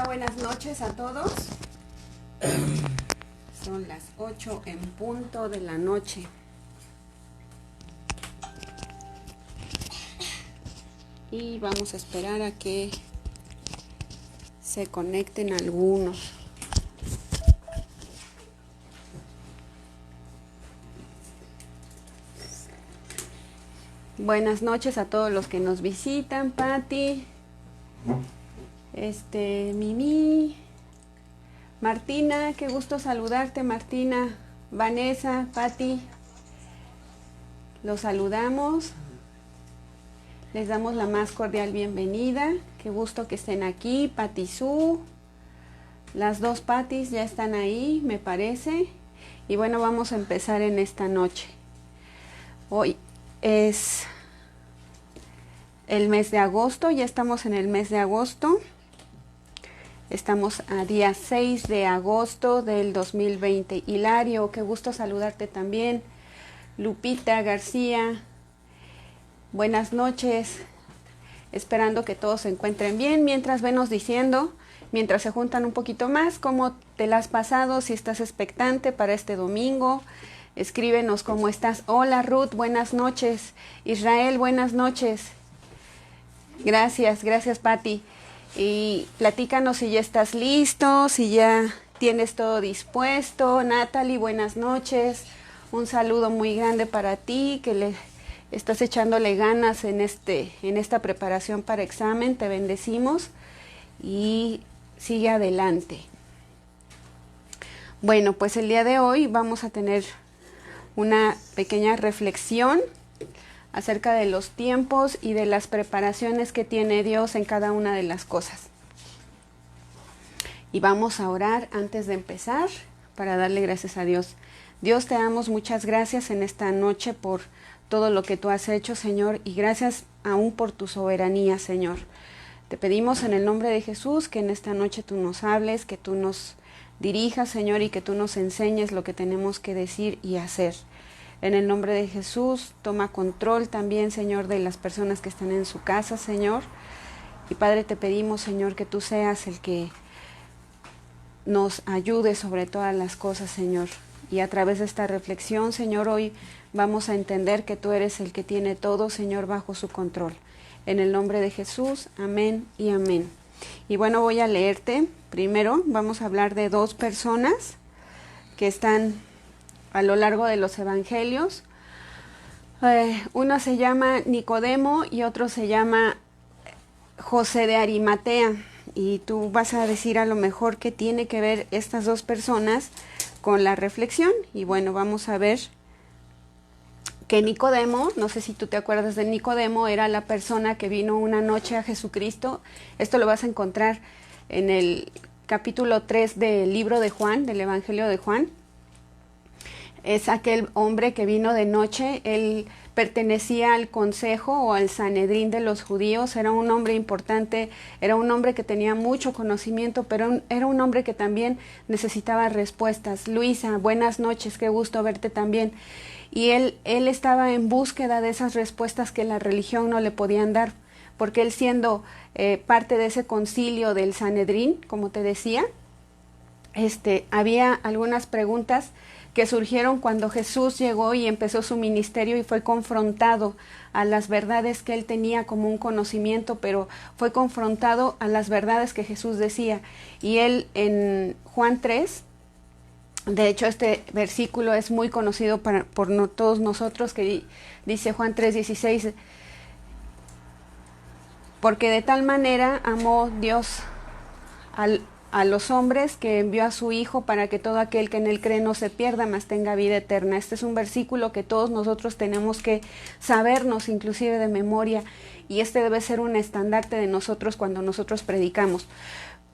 buenas noches a todos. Son las 8 en punto de la noche. Y vamos a esperar a que se conecten algunos. Buenas noches a todos los que nos visitan, Patti, Mimi, Martina, qué gusto saludarte, Martina, Vanessa, Patti, los saludamos, les damos la más cordial bienvenida, qué gusto que estén aquí, Patti Su, las dos Pattis ya están ahí, me parece, y bueno, vamos a empezar en esta noche. Hoy es el mes de agosto, ya estamos en el mes de agosto, estamos a día 6 de agosto del 2020. Hilario, qué gusto saludarte también. Lupita García, buenas noches, esperando que todos se encuentren bien, mientras venos diciendo, mientras se juntan un poquito más, cómo te la has pasado, si estás expectante para este domingo. Escríbenos cómo estás. Hola Ruth, buenas noches. Israel, buenas noches. Gracias Patti. Y platícanos si ya estás listo, si ya tienes todo dispuesto. Natalie, buenas noches. Un saludo muy grande para ti, que le estás echándole ganas en esta preparación para examen. Te bendecimos y sigue adelante. Bueno, pues el día de hoy vamos a tener una pequeña reflexión acerca de los tiempos y de las preparaciones que tiene Dios en cada una de las cosas. Y vamos a orar antes de empezar para darle gracias a Dios. Dios, te damos muchas gracias en esta noche por todo lo que tú has hecho, Señor, y gracias aún por tu soberanía, Señor. Te pedimos en el nombre de Jesús que en esta noche tú nos hables, que tú nos dirijas, Señor, y que tú nos enseñes lo que tenemos que decir y hacer. En el nombre de Jesús, toma control también, Señor, de las personas que están en su casa, Señor. Y Padre, te pedimos, Señor, que tú seas el que nos ayude sobre todas las cosas, Señor. Y a través de esta reflexión, Señor, hoy vamos a entender que tú eres el que tiene todo, Señor, bajo su control. En el nombre de Jesús, amén y amén. Y bueno, voy a leerte. Primero vamos a hablar de dos personas que están a lo largo de los evangelios. Uno se llama Nicodemo y otro se llama José de Arimatea. Y tú vas a decir a lo mejor qué tiene que ver estas dos personas con la reflexión. Y bueno, vamos a ver que Nicodemo, no sé si tú te acuerdas de Nicodemo, era la persona que vino una noche a Jesucristo. Esto lo vas a encontrar en el capítulo 3 del libro de Juan, del Evangelio de Juan. Es aquel hombre que vino de noche. Él pertenecía al consejo o al Sanedrín de los judíos. Era un hombre importante, era un hombre que tenía mucho conocimiento, pero era un hombre que también necesitaba respuestas. Luisa, buenas noches, qué gusto verte también. Y él estaba en búsqueda de esas respuestas que la religión no le podían dar, porque él siendo parte de ese concilio del Sanedrín, como te decía, había algunas preguntas que surgieron cuando Jesús llegó y empezó su ministerio y fue confrontado a las verdades que él tenía como un conocimiento, pero fue confrontado a las verdades que Jesús decía. Y él en Juan 3, de hecho este versículo es muy conocido por todos nosotros, que dice Juan 3:16, porque de tal manera amó Dios a los hombres que envió a su Hijo para que todo aquel que en él cree no se pierda, mas tenga vida eterna. Este es un versículo que todos nosotros tenemos que sabernos, inclusive de memoria, y este debe ser un estandarte de nosotros cuando nosotros predicamos.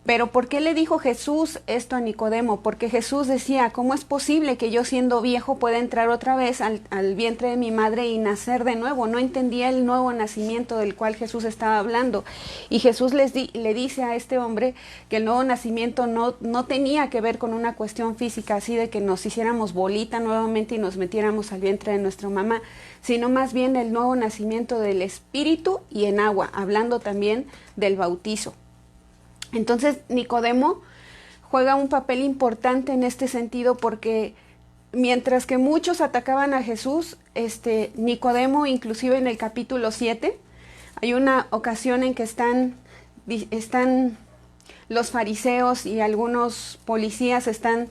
Pero ¿por qué le dijo Jesús esto a Nicodemo? Porque Jesús decía, ¿cómo es posible que yo siendo viejo pueda entrar otra vez al vientre de mi madre y nacer de nuevo? No entendía el nuevo nacimiento del cual Jesús estaba hablando. Y Jesús le dice a este hombre que el nuevo nacimiento no tenía que ver con una cuestión física, así de que nos hiciéramos bolita nuevamente y nos metiéramos al vientre de nuestra mamá, sino más bien el nuevo nacimiento del Espíritu y en agua, hablando también del bautizo. Entonces Nicodemo juega un papel importante en este sentido porque mientras que muchos atacaban a Jesús, Nicodemo, inclusive en el capítulo 7, hay una ocasión en que están los fariseos y algunos policías están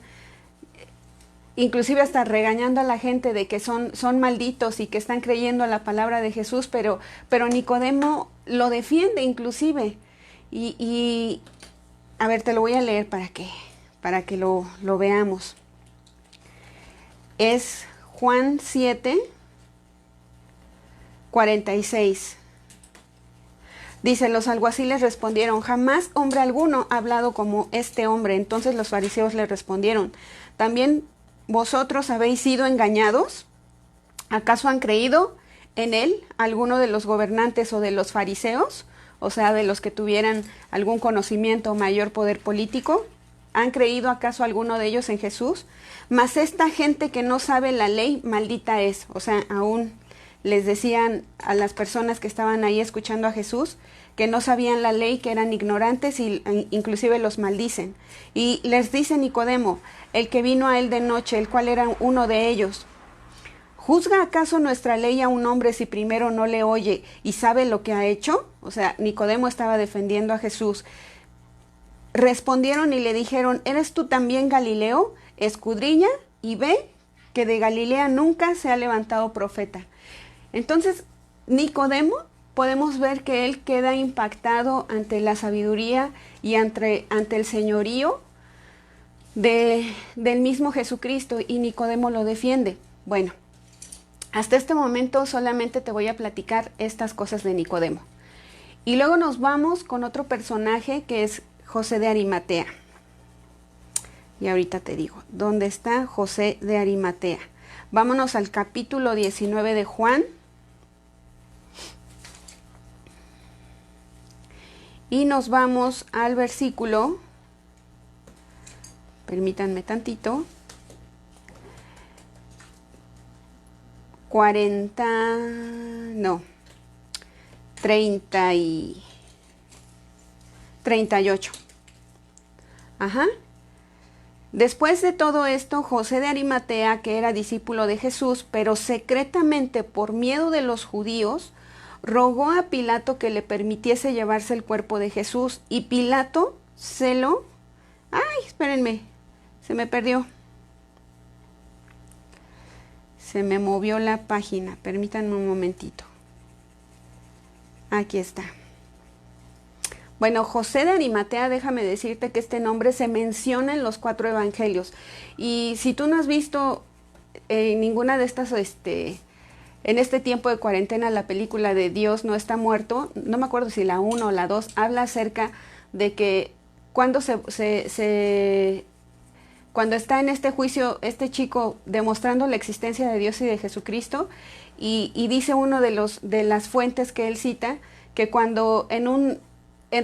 inclusive hasta regañando a la gente de que son malditos y que están creyendo a la palabra de Jesús, pero Nicodemo lo defiende inclusive. Y a ver, te lo voy a leer para que lo veamos. Es Juan 7, 46. Dice, los alguaciles respondieron, jamás hombre alguno ha hablado como este hombre. Entonces los fariseos le respondieron, ¿también vosotros habéis sido engañados? ¿Acaso han creído en él alguno de los gobernantes o de los fariseos? O sea, de los que tuvieran algún conocimiento o mayor poder político. ¿Han creído acaso alguno de ellos en Jesús? Mas esta gente que no sabe la ley, maldita es. O sea, aún les decían a las personas que estaban ahí escuchando a Jesús que no sabían la ley, que eran ignorantes y inclusive los maldicen. Y les dice Nicodemo, el que vino a él de noche, el cual era uno de ellos, ¿juzga acaso nuestra ley a un hombre si primero no le oye y sabe lo que ha hecho? O sea, Nicodemo estaba defendiendo a Jesús. Respondieron y le dijeron, ¿eres tú también Galileo? Escudriña y ve que de Galilea nunca se ha levantado profeta. Entonces, Nicodemo, podemos ver que él queda impactado ante la sabiduría y ante el señorío del mismo Jesucristo, y Nicodemo lo defiende. Bueno, hasta este momento solamente te voy a platicar estas cosas de Nicodemo. Y luego nos vamos con otro personaje que es José de Arimatea. Y ahorita te digo, ¿dónde está José de Arimatea? Vámonos al capítulo 19 de Juan. Y nos vamos al versículo, permítanme tantito, 38. Ajá. Después de todo esto, José de Arimatea, que era discípulo de Jesús, pero secretamente por miedo de los judíos, rogó a Pilato que le permitiese llevarse el cuerpo de Jesús, y Pilato ¡ay, espérenme! Se me perdió. Se me movió la página. Permítanme un momentito. Aquí está. Bueno, José de Arimatea, déjame decirte que este nombre se menciona en los 4 evangelios. Y si tú no has visto ninguna de estas, en este tiempo de cuarentena, la película de Dios no está muerto, no me acuerdo si la 1 o la 2, habla acerca de que cuando cuando está en este juicio, este chico demostrando la existencia de Dios y de Jesucristo, y dice uno de las fuentes que él cita, que cuando en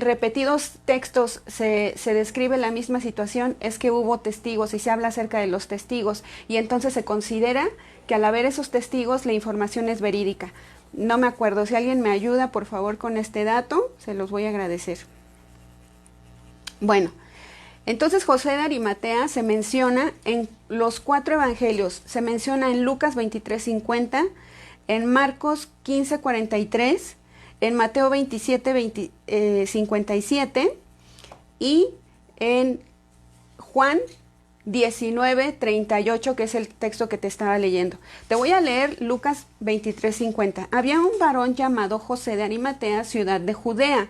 repetidos textos se describe la misma situación, es que hubo testigos y se habla acerca de los testigos, y entonces se considera que al haber esos testigos la información es verídica. No me acuerdo, si alguien me ayuda por favor con este dato, se los voy a agradecer. Bueno, entonces José de Arimatea se menciona en los 4 evangelios, se menciona en Lucas 23:50, en Marcos 15:43, en Mateo 27:57 y en Juan 19:38, que es el texto que te estaba leyendo. Te voy a leer Lucas 23:50. Había un varón llamado José de Arimatea, ciudad de Judea,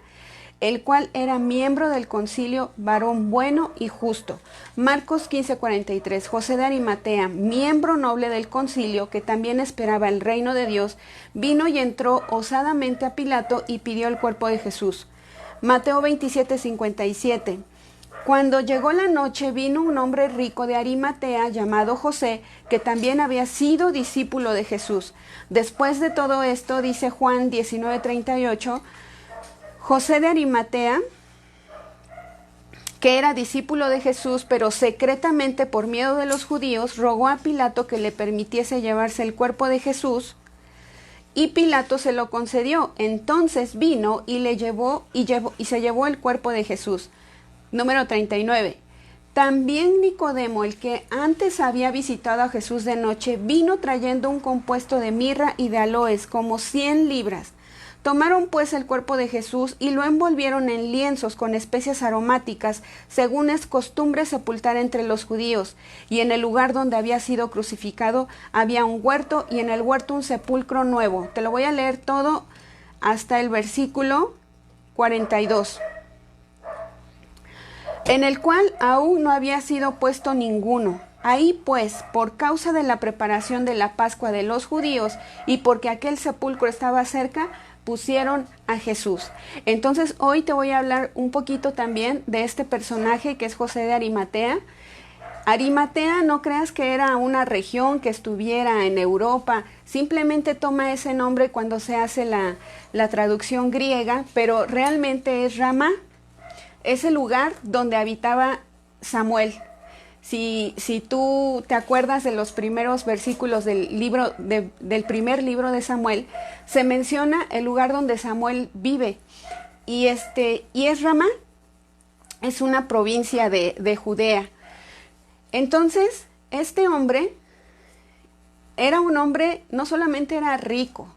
el cual era miembro del concilio, varón bueno y justo. Marcos 15:43. José de Arimatea, miembro noble del concilio, que también esperaba el reino de Dios, vino y entró osadamente a Pilato y pidió el cuerpo de Jesús. Mateo 27:57. Cuando llegó la noche, vino un hombre rico de Arimatea llamado José, que también había sido discípulo de Jesús. Después de todo esto, dice Juan 19:38, José de Arimatea, que era discípulo de Jesús, pero secretamente por miedo de los judíos, rogó a Pilato que le permitiese llevarse el cuerpo de Jesús, y Pilato se lo concedió. Entonces vino y se llevó el cuerpo de Jesús. Número 39. También Nicodemo, el que antes había visitado a Jesús de noche, vino trayendo un compuesto de mirra y de aloes, como 100 libras. Tomaron pues el cuerpo de Jesús y lo envolvieron en lienzos con especias aromáticas, según es costumbre sepultar entre los judíos. Y en el lugar donde había sido crucificado había un huerto, y en el huerto un sepulcro nuevo. Te lo voy a leer todo hasta el versículo 42. En el cual aún no había sido puesto ninguno. Ahí pues, por causa de la preparación de la Pascua de los judíos y porque aquel sepulcro estaba cerca, pusieron a Jesús. Entonces hoy te voy a hablar un poquito también de este personaje que es José de Arimatea. Arimatea, no creas que era una región que estuviera en Europa, simplemente toma ese nombre cuando se hace la traducción griega, pero realmente es Ramá. Es el lugar donde habitaba Samuel. Si tú te acuerdas de los primeros versículos del primer libro de Samuel, se menciona el lugar donde Samuel vive. Y es Ramá, es una provincia de Judea. Entonces, este hombre era un hombre, no solamente era rico,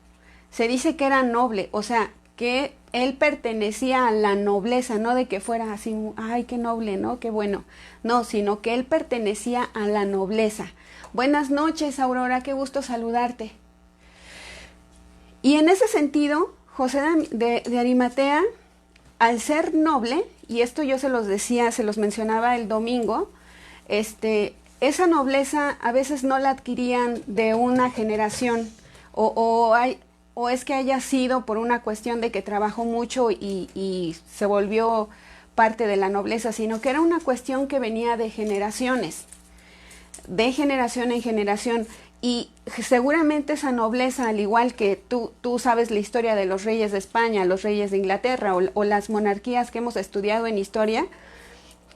se dice que era noble, o sea, que él pertenecía a la nobleza, no de que fuera así, ay, qué noble, ¿no? Qué bueno. No, sino que él pertenecía a la nobleza. Buenas noches, Aurora, qué gusto saludarte. Y en ese sentido, José de Arimatea, al ser noble, y esto yo se los mencionaba el domingo, esa nobleza a veces no la adquirían de una generación, o es que haya sido por una cuestión de que trabajó mucho y se volvió parte de la nobleza, sino que era una cuestión que venía de generaciones, de generación en generación. Y seguramente esa nobleza, al igual que tú sabes la historia de los reyes de España, los reyes de Inglaterra o las monarquías que hemos estudiado en historia,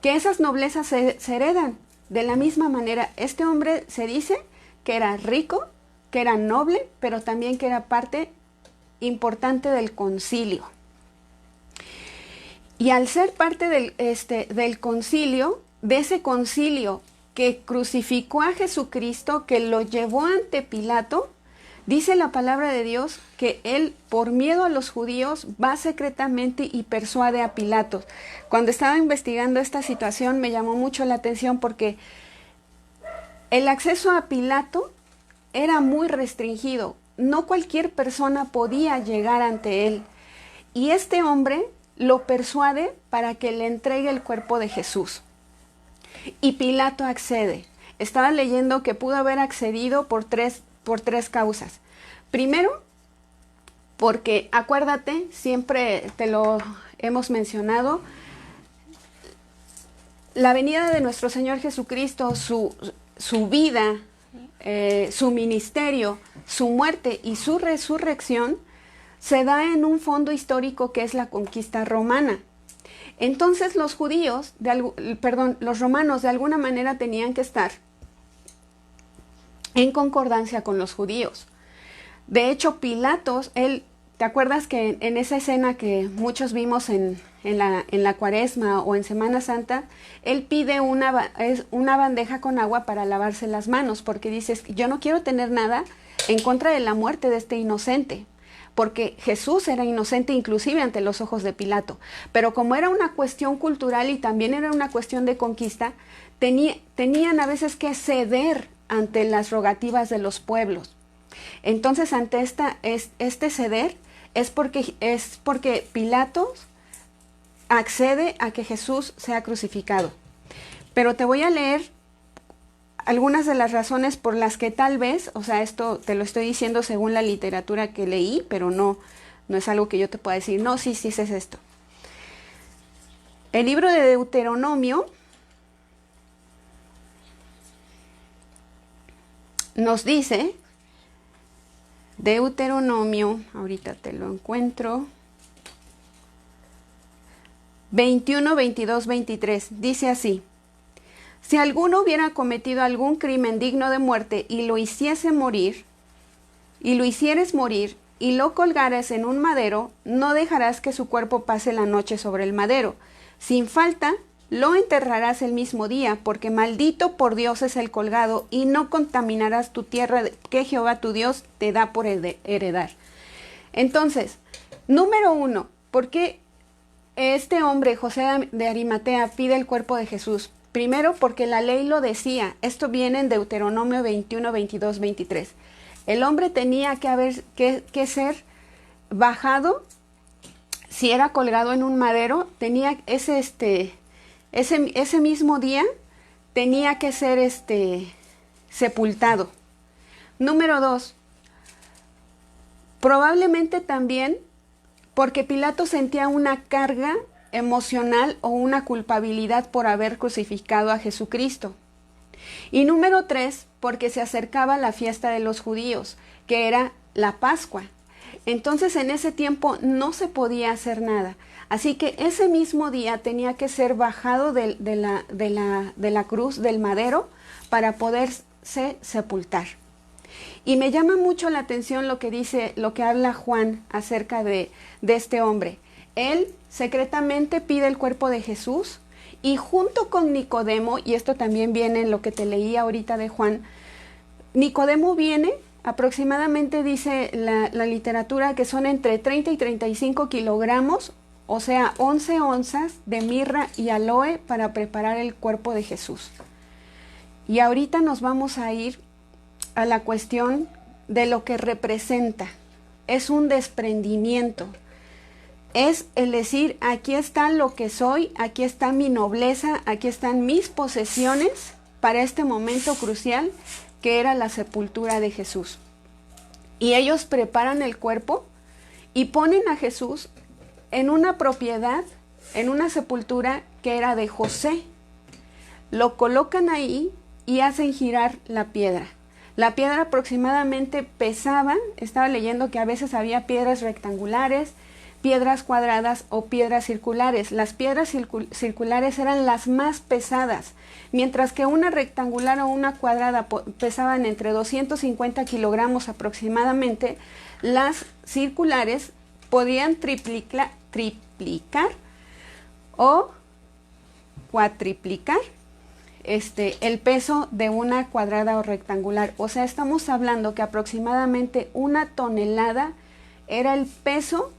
que esas noblezas se heredan de la misma manera. Este hombre se dice que era rico, que era noble, pero también que era parte importante del concilio. Y al ser parte del concilio, de ese concilio que crucificó a Jesucristo, que lo llevó ante Pilato, dice la palabra de Dios que él, por miedo a los judíos, va secretamente y persuade a Pilato. Cuando estaba investigando esta situación me llamó mucho la atención porque el acceso a Pilato era muy restringido. No cualquier persona podía llegar ante él. Y este hombre lo persuade para que le entregue el cuerpo de Jesús. Y Pilato accede. Estaba leyendo que pudo haber accedido por tres causas. Primero, porque acuérdate, siempre te lo hemos mencionado, la venida de nuestro Señor Jesucristo, su vida, su ministerio, su muerte y su resurrección se da en un fondo histórico que es la conquista romana. Entonces los romanos de alguna manera tenían que estar en concordancia con los judíos. De hecho, Pilatos, ¿te acuerdas que en esa escena que muchos vimos en la Cuaresma o en Semana Santa, él pide una bandeja con agua para lavarse las manos, porque dice, yo no quiero tener nada en contra de la muerte de este inocente, porque Jesús era inocente inclusive ante los ojos de Pilato, pero como era una cuestión cultural y también era una cuestión de conquista, tenían a veces que ceder ante las rogativas de los pueblos. Entonces, ante este ceder es porque Pilatos accede a que Jesús sea crucificado. Pero te voy a leer algunas de las razones por las que tal vez, o sea, esto te lo estoy diciendo según la literatura que leí, pero no es algo que yo te pueda decir, no, sí es esto. El libro de Deuteronomio nos dice, Deuteronomio, ahorita te lo encuentro, 21, 22, 23, dice así: si alguno hubiera cometido algún crimen digno de muerte y lo hicieres morir, y lo colgares en un madero, no dejarás que su cuerpo pase la noche sobre el madero. Sin falta lo enterrarás el mismo día, porque maldito por Dios es el colgado, y no contaminarás tu tierra que Jehová tu Dios te da por heredar. Entonces, número 1, ¿por qué este hombre, José de Arimatea, pide el cuerpo de Jesús? Primero, porque la ley lo decía. Esto viene en Deuteronomio 21, 22, 23. El hombre tenía que ser bajado. Si era colgado en un madero, tenía ese mismo día tenía que ser sepultado. Número 2, probablemente también porque Pilato sentía una carga emocional o una culpabilidad por haber crucificado a Jesucristo. Y número 3, porque se acercaba la fiesta de los judíos, que era la Pascua. Entonces en ese tiempo no se podía hacer nada. Así que ese mismo día tenía que ser bajado de la cruz, del madero, para poderse sepultar. Y me llama mucho la atención lo que habla Juan acerca de este hombre. Él secretamente pide el cuerpo de Jesús, y junto con Nicodemo, y esto también viene en lo que te leí ahorita de Juan, Nicodemo viene, aproximadamente dice la literatura que son entre 30 y 35 kilogramos, o sea, 11 onzas de mirra y aloe para preparar el cuerpo de Jesús. Y ahorita nos vamos a ir a la cuestión de lo que representa. Es un desprendimiento. Es el decir, aquí está lo que soy, aquí está mi nobleza, aquí están mis posesiones para este momento crucial que era la sepultura de Jesús. Y ellos preparan el cuerpo y ponen a Jesús en una propiedad, en una sepultura que era de José. Lo colocan ahí y hacen girar la piedra. La piedra aproximadamente pesaba, estaba leyendo que a veces había piedras rectangulares, piedras cuadradas o piedras circulares. Las piedras circulares eran las más pesadas, mientras que una rectangular o una cuadrada pesaban entre 250 kilogramos aproximadamente. Las circulares podían triplicar o cuatriplicar el peso de una cuadrada o rectangular. O sea, estamos hablando que aproximadamente 1 tonelada era el peso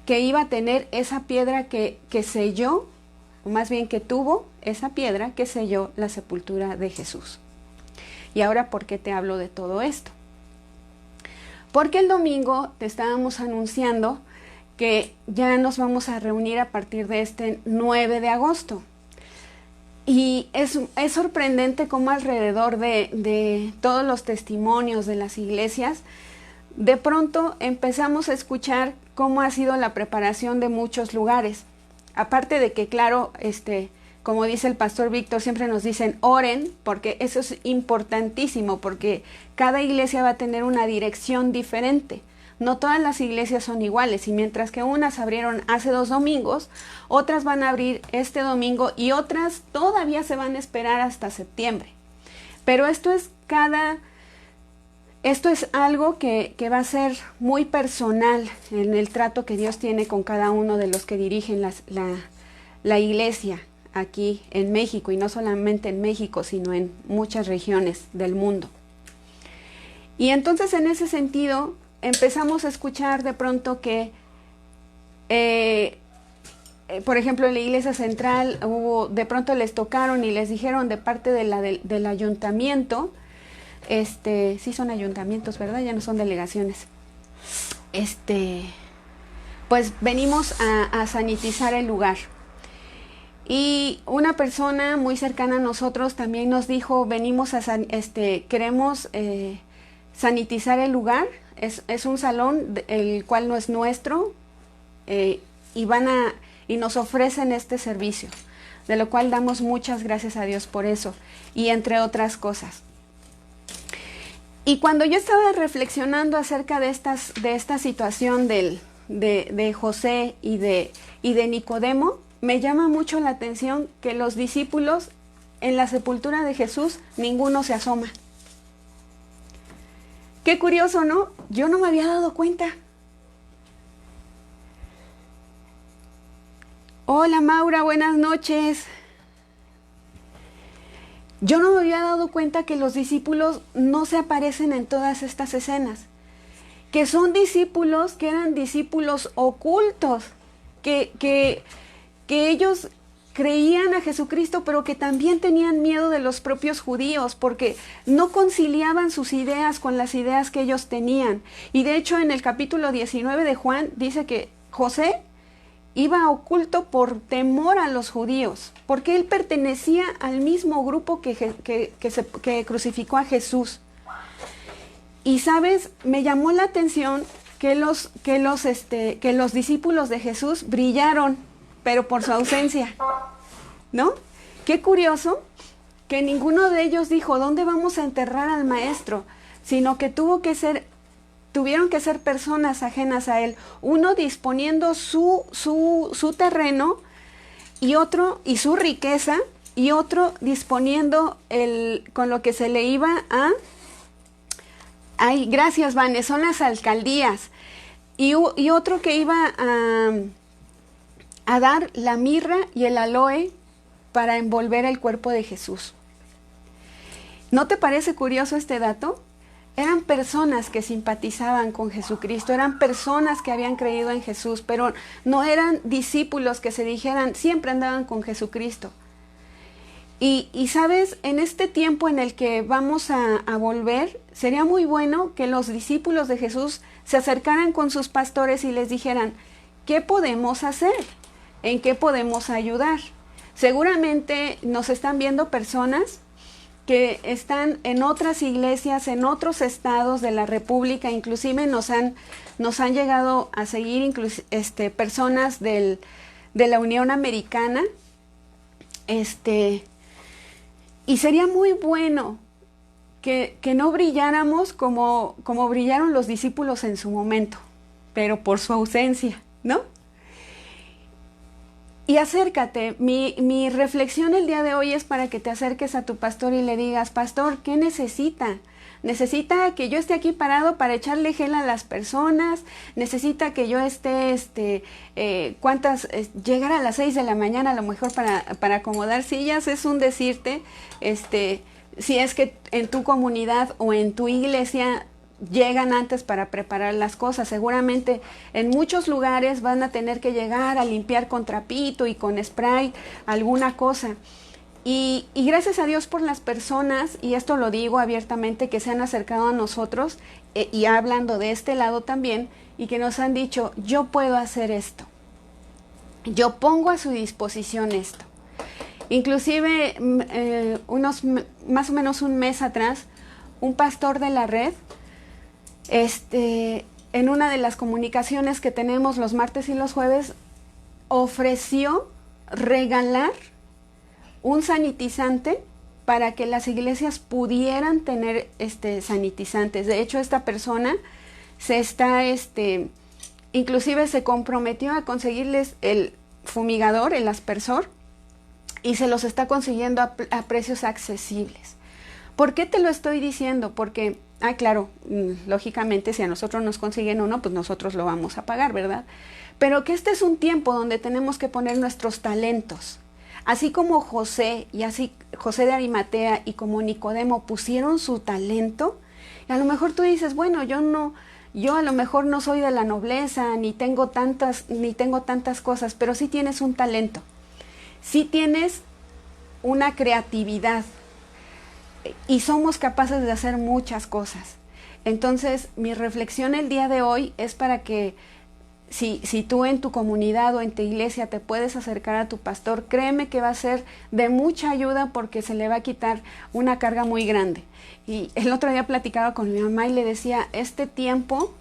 que iba a tener esa piedra que selló, o más bien que tuvo esa piedra que selló la sepultura de Jesús. Y ahora, ¿por qué te hablo de todo esto? Porque el domingo te estábamos anunciando que ya nos vamos a reunir a partir de este 9 de agosto. Y es sorprendente cómo alrededor de todos los testimonios de las iglesias, de pronto empezamos a escuchar cómo ha sido la preparación de muchos lugares. Aparte de que, claro, como dice el pastor Víctor, siempre nos dicen oren, porque eso es importantísimo, porque cada iglesia va a tener una dirección diferente. No todas las iglesias son iguales, y mientras que unas abrieron hace 2 domingos, otras van a abrir este domingo y otras todavía se van a esperar hasta septiembre. Pero esto es algo que va a ser muy personal en el trato que Dios tiene con cada uno de los que dirigen la iglesia aquí en México, y no solamente en México, sino en muchas regiones del mundo. Y entonces en ese sentido empezamos a escuchar de pronto que, por ejemplo, en la iglesia central de pronto les tocaron y les dijeron de parte del ayuntamiento, sí son ayuntamientos, ¿verdad? Ya no son delegaciones. Pues venimos a sanitizar el lugar. Y una persona muy cercana a nosotros también nos dijo, queremos sanitizar el lugar. Es un salón el cual no es nuestro, y nos ofrecen este servicio, de lo cual damos muchas gracias a Dios por eso, y entre otras cosas. Y cuando yo estaba reflexionando acerca de esta situación de José y de Nicodemo, me llama mucho la atención que los discípulos en la sepultura de Jesús, ninguno se asoma. Qué curioso, ¿no? Yo no me había dado cuenta. Hola Maura, buenas noches. Yo no me había dado cuenta que los discípulos no se aparecen en todas estas escenas, que son discípulos que eran discípulos ocultos, que ellos creían a Jesucristo, pero que también tenían miedo de los propios judíos, porque no conciliaban sus ideas con las ideas que ellos tenían. Y de hecho en el capítulo 19 de Juan dice que José iba oculto por temor a los judíos, porque él pertenecía al mismo grupo que crucificó a Jesús. Y sabes, me llamó la atención que los discípulos de Jesús brillaron, pero por su ausencia, ¿no? Qué curioso que ninguno de ellos dijo, ¿dónde vamos a enterrar al maestro? Sino que tuvieron que ser personas ajenas a él, uno disponiendo su terreno y su riqueza, y otro disponiendo con lo que se le iba a... Ay, gracias, Vane, son las alcaldías. Y otro que iba a dar la mirra y el aloe para envolver el cuerpo de Jesús. ¿No te parece curioso este dato? Eran personas que simpatizaban con Jesucristo, eran personas que habían creído en Jesús, pero no eran discípulos que se dijeran, siempre andaban con Jesucristo. Y sabes, en este tiempo en el que vamos a volver, sería muy bueno que los discípulos de Jesús se acercaran con sus pastores y les dijeran, ¿qué podemos hacer? ¿En qué podemos ayudar? Seguramente nos están viendo personas que están en otras iglesias, en otros estados de la República, inclusive nos han llegado a seguir personas de la Unión Americana, y sería muy bueno que no brilláramos como brillaron los discípulos en su momento, pero por su ausencia, ¿no? Y acércate, mi reflexión el día de hoy es para que te acerques a tu pastor y le digas, pastor, ¿qué necesita? Necesita que yo esté aquí parado para echarle gel a las personas, necesita que yo esté, llegar a las 6 de la mañana a lo mejor para acomodar sillas, es un decirte, si es que en tu comunidad o en tu iglesia llegan antes para preparar las cosas. Seguramente en muchos lugares van a tener que llegar a limpiar con trapito y con spray alguna cosa. Y gracias a Dios por las personas, y esto lo digo abiertamente, que se han acercado a nosotros, y hablando de este lado también, y que nos han dicho, yo puedo hacer esto, yo pongo a su disposición esto. Inclusive más o menos un mes atrás, un pastor de la red, en una de las comunicaciones que tenemos los martes y los jueves, ofreció regalar un sanitizante para que las iglesias pudieran tener sanitizantes. De hecho, esta persona inclusive se comprometió a conseguirles el fumigador, el aspersor, y se los está consiguiendo a precios accesibles. ¿Por qué te lo estoy diciendo? Porque, claro, lógicamente si a nosotros nos consiguen uno, pues nosotros lo vamos a pagar, ¿verdad? Pero que este es un tiempo donde tenemos que poner nuestros talentos. Así como José José de Arimatea y como Nicodemo pusieron su talento, y a lo mejor tú dices, bueno, yo a lo mejor no soy de la nobleza, ni tengo tantas cosas, pero sí tienes un talento, sí tienes una creatividad, y somos capaces de hacer muchas cosas. Entonces, mi reflexión el día de hoy es para que si tú en tu comunidad o en tu iglesia te puedes acercar a tu pastor, créeme que va a ser de mucha ayuda porque se le va a quitar una carga muy grande. Y el otro día platicaba con mi mamá y le decía, este tiempo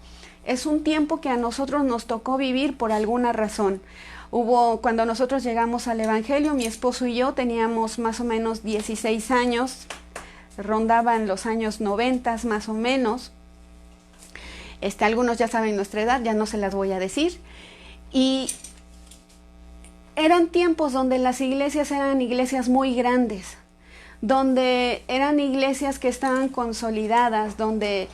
es un tiempo que a nosotros nos tocó vivir por alguna razón. Cuando nosotros llegamos al Evangelio, mi esposo y yo teníamos más o menos 16 años, rondaban los años 90 más o menos. Algunos ya saben nuestra edad, ya no se las voy a decir. Y eran tiempos donde las iglesias eran iglesias muy grandes, donde eran iglesias que estaban consolidadas, donde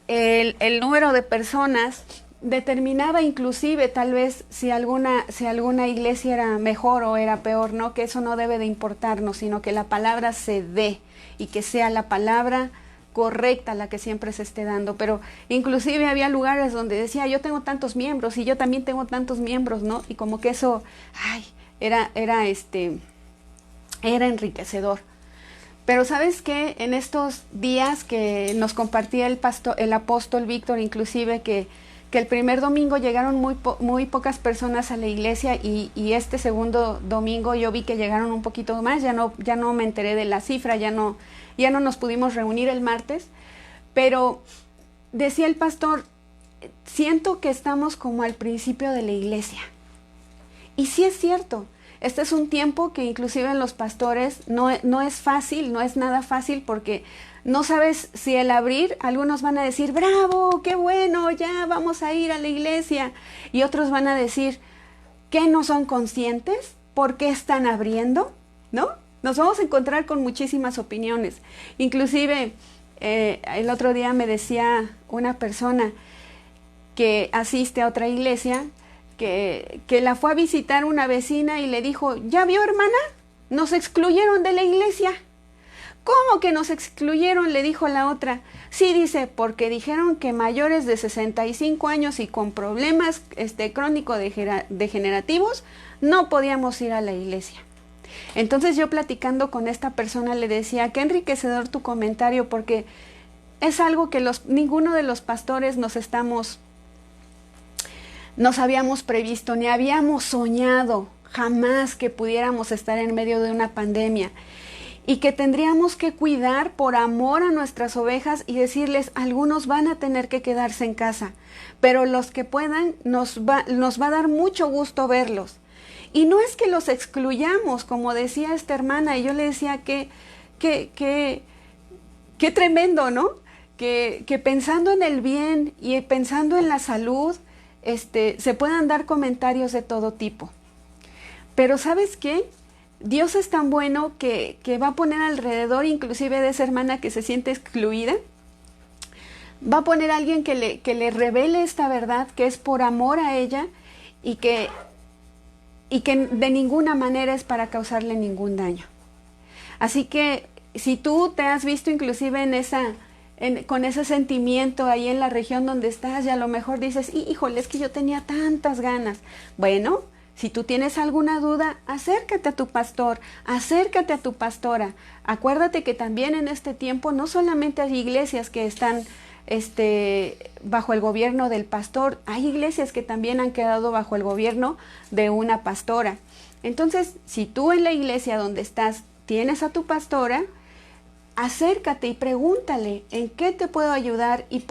el número de personas determinaba inclusive tal vez si alguna iglesia era mejor o era peor, ¿no? Que eso no debe de importarnos, sino que la palabra se dé y que sea la palabra correcta la que siempre se esté dando. Pero inclusive había lugares donde decía, yo tengo tantos miembros y yo también tengo tantos miembros, ¿no? Y como que eso, ay, era enriquecedor. Pero ¿sabes qué? En estos días que nos compartía el apóstol Víctor, inclusive que el primer domingo llegaron muy pocas personas a la iglesia y este segundo domingo yo vi que llegaron un poquito más, ya no me enteré de la cifra, ya no nos pudimos reunir el martes, pero decía el pastor, siento que estamos como al principio de la iglesia. Y sí es cierto. Este es un tiempo que inclusive en los pastores no es fácil, no es nada fácil porque no sabes si el abrir, algunos van a decir, bravo, qué bueno, ya vamos a ir a la iglesia. Y otros van a decir, ¿qué no son conscientes? ¿Por qué están abriendo? ¿No? Nos vamos a encontrar con muchísimas opiniones. Inclusive el otro día me decía una persona que asiste a otra iglesia, que la fue a visitar una vecina y le dijo, ¿ya vio, hermana? Nos excluyeron de la iglesia. ¿Cómo que nos excluyeron?, le dijo la otra. Sí, dice, porque dijeron que mayores de 65 años y con problemas crónico-degenerativos no podíamos ir a la iglesia. Entonces yo platicando con esta persona le decía, qué enriquecedor tu comentario, porque es algo que ninguno de los pastores nos habíamos previsto, ni habíamos soñado jamás que pudiéramos estar en medio de una pandemia y que tendríamos que cuidar por amor a nuestras ovejas y decirles, algunos van a tener que quedarse en casa, pero los que puedan nos va a dar mucho gusto verlos. Y no es que los excluyamos, como decía esta hermana, y yo le decía qué tremendo, ¿no? Que pensando en el bien y pensando en la salud, se puedan dar comentarios de todo tipo. Pero ¿sabes qué? Dios es tan bueno que va a poner alrededor, inclusive de esa hermana que se siente excluida, va a poner a alguien que le revele esta verdad, que es por amor a ella y que de ninguna manera es para causarle ningún daño. Así que si tú te has visto inclusive con ese sentimiento ahí en la región donde estás, y a lo mejor dices, híjole, es que yo tenía tantas ganas. Bueno, si tú tienes alguna duda, acércate a tu pastor, acércate a tu pastora. Acuérdate que también en este tiempo no solamente hay iglesias que están bajo el gobierno del pastor, hay iglesias que también han quedado bajo el gobierno de una pastora. Entonces, si tú en la iglesia donde estás tienes a tu pastora, acércate y pregúntale en qué te puedo ayudar y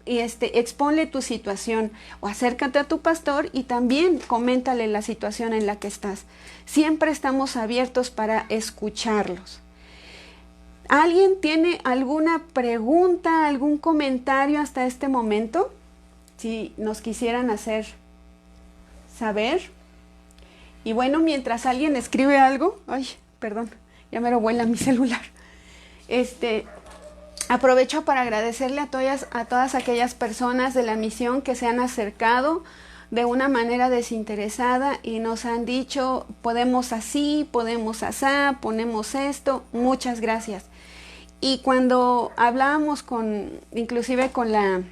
exponle tu situación, o acércate a tu pastor y también coméntale la situación en la que estás. Siempre estamos abiertos para escucharlos. ¿Alguien tiene alguna pregunta, algún comentario hasta este momento? Si nos quisieran hacer saber. Y bueno, mientras alguien escribe algo, ay, perdón, ya me lo vuela mi celular. Aprovecho para agradecerle a todas aquellas personas de la misión que se han acercado de una manera desinteresada y nos han dicho, podemos así, podemos asá, ponemos esto. Muchas gracias. Y cuando hablábamos inclusive con la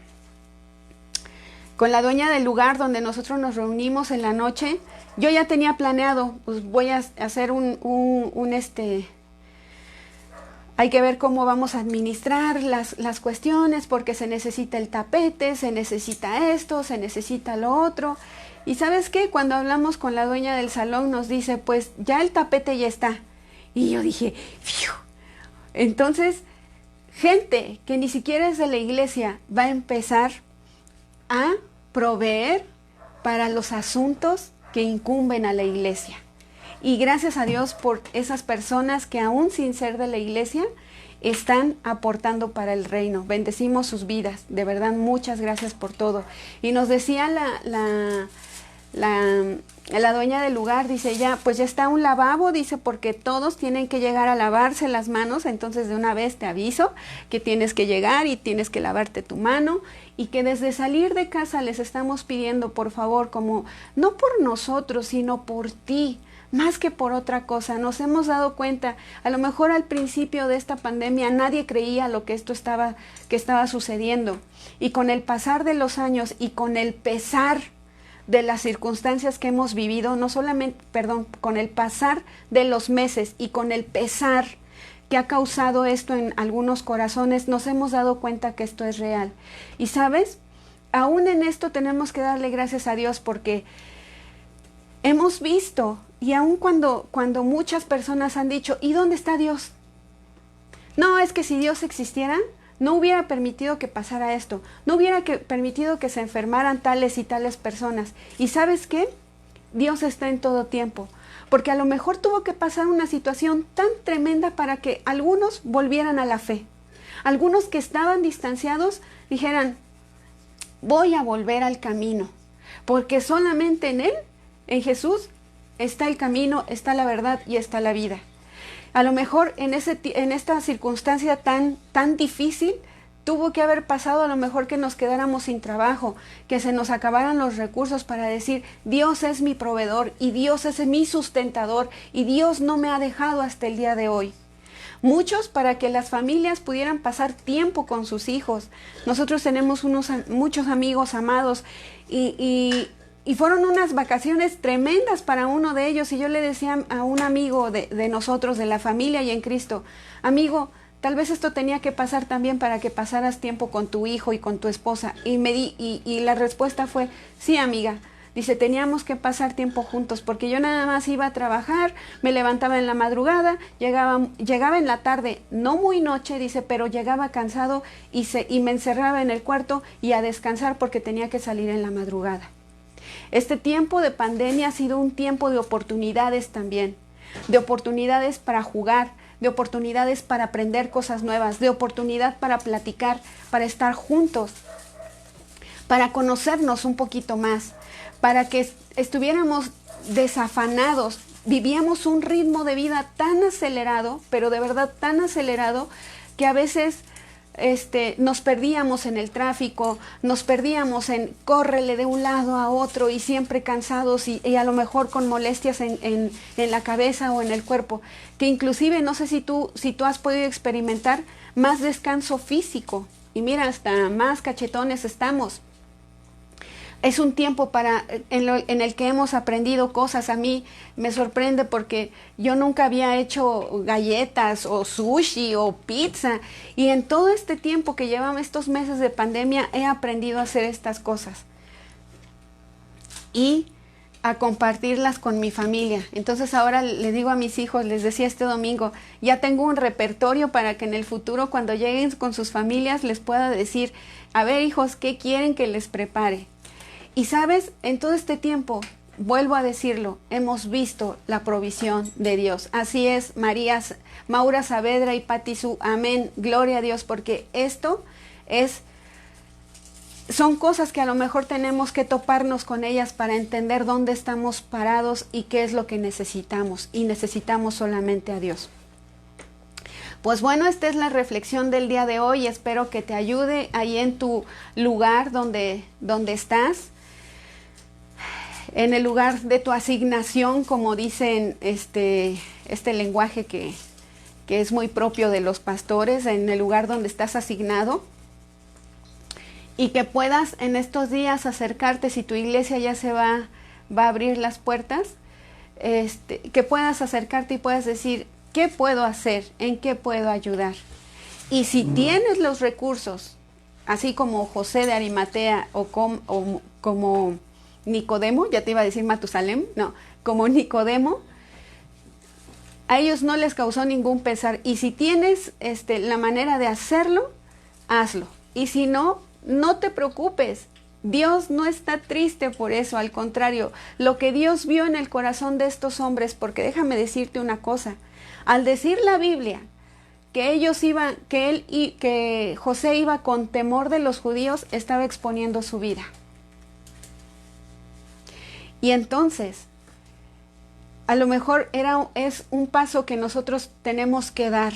dueña del lugar donde nosotros nos reunimos en la noche, yo ya tenía planeado, pues voy a hacer hay que ver cómo vamos a administrar las cuestiones, porque se necesita el tapete, se necesita esto, se necesita lo otro. Y ¿sabes qué? Cuando hablamos con la dueña del salón nos dice, pues ya el tapete ya está. Y yo dije, ¡fiu! Entonces, gente que ni siquiera es de la iglesia va a empezar a proveer para los asuntos que incumben a la iglesia. Y gracias a Dios por esas personas que aún sin ser de la iglesia están aportando para el reino. Bendecimos sus vidas. De verdad, muchas gracias por todo. Y nos decía la dueña del lugar dice, ya, pues ya está un lavabo, dice, porque todos tienen que llegar a lavarse las manos, entonces de una vez te aviso que tienes que llegar y tienes que lavarte tu mano, y que desde salir de casa les estamos pidiendo, por favor, como no por nosotros, sino por ti, más que por otra cosa. Nos hemos dado cuenta, a lo mejor al principio de esta pandemia nadie creía lo que que estaba sucediendo, y con el pasar de los años y con el pesar de las circunstancias que hemos vivido, no solamente, perdón, con el pasar de los meses y con el pesar que ha causado esto en algunos corazones, nos hemos dado cuenta que esto es real. Y sabes, aún en esto tenemos que darle gracias a Dios, porque hemos visto, y aun cuando muchas personas han dicho, ¿y dónde está Dios? No, es que si Dios existiera, no hubiera permitido que pasara esto, no hubiera permitido que se enfermaran tales y tales personas. ¿Y sabes qué? Dios está en todo tiempo, porque a lo mejor tuvo que pasar una situación tan tremenda para que algunos volvieran a la fe. Algunos que estaban distanciados dijeran, voy a volver al camino, porque solamente en Él, en Jesús, está el camino, está la verdad y está la vida. A lo mejor en esta circunstancia tan difícil, tuvo que haber pasado a lo mejor que nos quedáramos sin trabajo, que se nos acabaran los recursos para decir, Dios es mi proveedor y Dios es mi sustentador y Dios no me ha dejado hasta el día de hoy. Muchos para que las familias pudieran pasar tiempo con sus hijos. Nosotros tenemos muchos amigos amados y fueron unas vacaciones tremendas para uno de ellos, y yo le decía a un amigo de nosotros, de la familia y en Cristo, amigo, tal vez esto tenía que pasar también para que pasaras tiempo con tu hijo y con tu esposa. Y la respuesta fue, sí, amiga. Dice, teníamos que pasar tiempo juntos, porque yo nada más iba a trabajar, me levantaba en la madrugada, llegaba en la tarde, no muy noche, dice, pero llegaba cansado y me encerraba en el cuarto y a descansar porque tenía que salir en la madrugada. Este tiempo de pandemia ha sido un tiempo de oportunidades también, de oportunidades para jugar, de oportunidades para aprender cosas nuevas, de oportunidad para platicar, para estar juntos, para conocernos un poquito más, para que estuviéramos desafanados. Vivíamos un ritmo de vida tan acelerado, pero de verdad tan acelerado, que a veces nos perdíamos en el tráfico, nos perdíamos en córrele de un lado a otro y siempre cansados y a lo mejor con molestias en la cabeza o en el cuerpo, que inclusive no sé si tú has podido experimentar más descanso físico, y mira, hasta más cachetones estamos. Es un tiempo en el que hemos aprendido cosas. A mí me sorprende porque yo nunca había hecho galletas o sushi o pizza, y en todo este tiempo que llevan estos meses de pandemia he aprendido a hacer estas cosas y a compartirlas con mi familia. Entonces ahora le digo a mis hijos, les decía este domingo, ya tengo un repertorio para que en el futuro, cuando lleguen con sus familias, les pueda decir, a ver, hijos, ¿qué quieren que les prepare? Y sabes, en todo este tiempo, vuelvo a decirlo, hemos visto la provisión de Dios. Así es, Maura Saavedra y Pati Su, amén, gloria a Dios, porque esto son cosas que a lo mejor tenemos que toparnos con ellas para entender dónde estamos parados y qué es lo que necesitamos, y necesitamos solamente a Dios. Pues bueno, esta es la reflexión del día de hoy. Espero que te ayude ahí en tu lugar donde estás, en el lugar de tu asignación, como dicen este lenguaje que es muy propio de los pastores, en el lugar donde estás asignado, y que puedas en estos días acercarte, si tu iglesia ya se va a abrir las puertas, que puedas acercarte y puedas decir, ¿qué puedo hacer? ¿En qué puedo ayudar? Y si tienes los recursos, así como José de Arimatea o como Nicodemo, ya te iba a decir Matusalem, no, como Nicodemo, a ellos no les causó ningún pesar. Y si tienes la manera de hacerlo, hazlo. Y si no, no te preocupes. Dios no está triste por eso, al contrario, lo que Dios vio en el corazón de estos hombres, porque déjame decirte una cosa, al decir la Biblia que José iba con temor de los judíos, estaba exponiendo su vida. Y entonces, a lo mejor es un paso que nosotros tenemos que dar.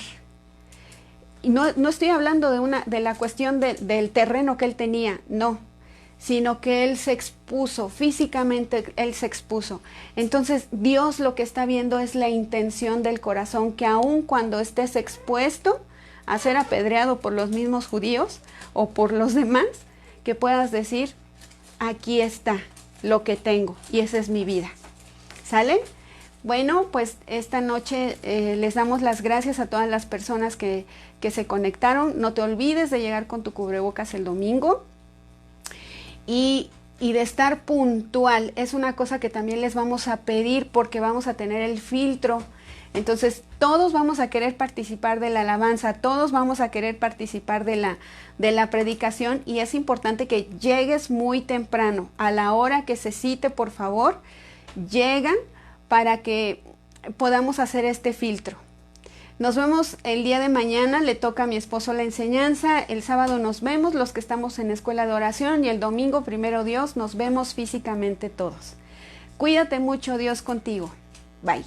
Y no estoy hablando de la cuestión del terreno que él tenía, no, sino que él se expuso, físicamente él se expuso. Entonces Dios lo que está viendo es la intención del corazón, que aun cuando estés expuesto a ser apedreado por los mismos judíos o por los demás, que puedas decir, aquí está lo que tengo y esa es mi vida. ¿Sale? Bueno, pues esta noche les damos las gracias a todas las personas que se conectaron. No te olvides de llegar con tu cubrebocas el domingo y de estar puntual. Es una cosa que también les vamos a pedir porque vamos a tener el filtro. Entonces todos vamos a querer participar de la alabanza, todos vamos a querer participar de la predicación y es importante que llegues muy temprano. A la hora que se cite, por favor, llegan para que podamos hacer este filtro. Nos vemos el día de mañana, le toca a mi esposo la enseñanza, el sábado nos vemos los que estamos en escuela de oración y el domingo, primero Dios, nos vemos físicamente todos. Cuídate mucho, Dios contigo. Bye.